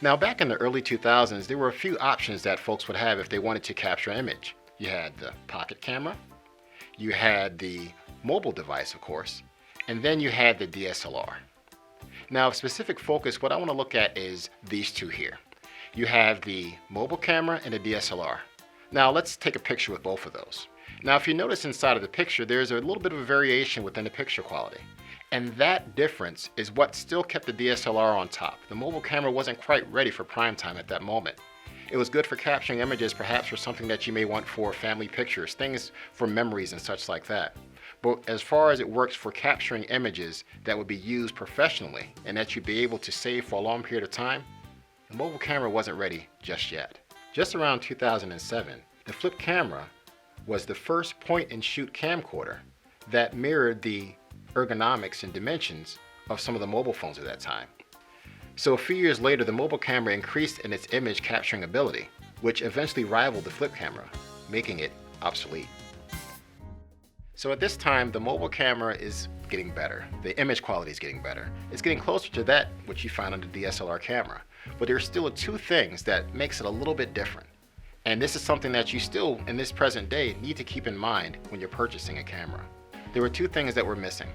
Now, back in the early 2000s, there were a few options that folks would have if they wanted to capture an image. You had the pocket camera, you had the mobile device, of course, and then you had the DSLR. Now, of specific focus, what I want to look at is these two here. You have the mobile camera and the DSLR. Now, let's take a picture with both of those. Now, if you notice inside of the picture, there's a little bit of a variation within the picture quality. And that difference is what still kept the DSLR on top. The mobile camera wasn't quite ready for prime time at that moment. It was good for capturing images, perhaps for something that you may want for family pictures, things for memories and such like that. But as far as it works for capturing images that would be used professionally and that you'd be able to save for a long period of time, the mobile camera wasn't ready just yet. Just around 2007, the flip camera was the first point-and-shoot camcorder that mirrored the ergonomics and dimensions of some of the mobile phones at that time. So a few years later, the mobile camera increased in its image capturing ability, which eventually rivaled the flip camera, making it obsolete. So at this time, the mobile camera is getting better. The image quality is getting better. It's getting closer to that which you find on the DSLR camera. But there's still two things that makes it a little bit different. And this is something that you still, in this present day, need to keep in mind when you're purchasing a camera. There were two things that were missing.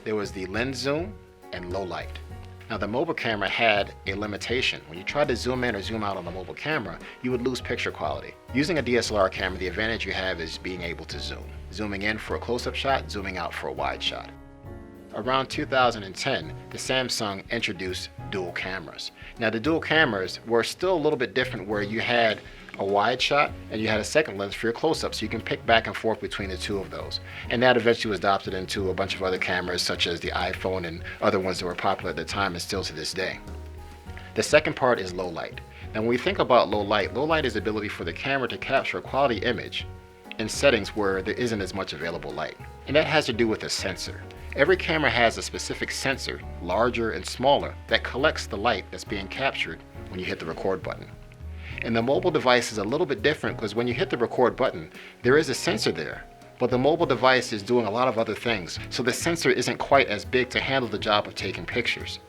There was the lens zoom and low light. Now, the mobile camera had a limitation. When you tried to zoom in or zoom out on the mobile camera, you would lose picture quality. Using a DSLR camera, the advantage you have is being able to zoom. Zooming in for a close-up shot, zooming out for a wide shot. Around 2010, the Samsung introduced dual cameras. Now, the dual cameras were still a little bit different, where you had a wide shot and you had a second lens for your close-up, so you can pick back and forth between the two of those. And that eventually was adopted into a bunch of other cameras, such as the iPhone and other ones that were popular at the time and still to this day. The second part is low light. Now, when we think about low light is the ability for the camera to capture a quality image in settings where there isn't as much available light. And that has to do with a sensor. Every camera has a specific sensor, larger and smaller, that collects the light that's being captured when you hit the record button. And the mobile device is a little bit different, because when you hit the record button, there is a sensor there, but the mobile device is doing a lot of other things, so the sensor isn't quite as big to handle the job of taking pictures,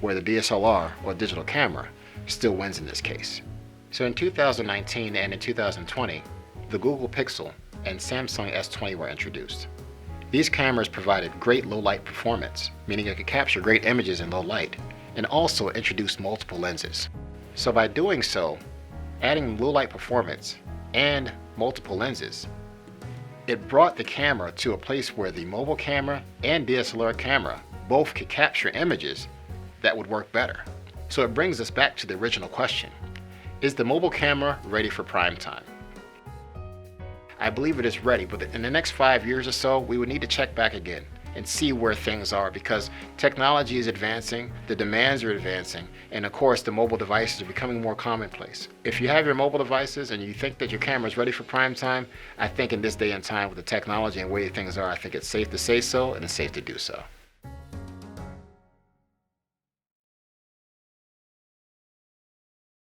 where the DSLR or digital camera still wins in this case. So in 2019 and in 2020, the Google Pixel and Samsung S20 were introduced. These cameras provided great low light performance, meaning it could capture great images in low light, and also introduced multiple lenses. So by doing so, adding low light performance and multiple lenses, it brought the camera to a place where the mobile camera and DSLR camera both could capture images that would work better. So it brings us back to the original question: is the mobile camera ready for prime time? I believe it is ready, but in the next 5 years or so, we would need to check back again and see where things are, because technology is advancing, the demands are advancing, and of course the mobile devices are becoming more commonplace. If you have your mobile devices and you think that your camera is ready for prime time, I think in this day and time with the technology and the way things are, I think it's safe to say so, and it's safe to do so.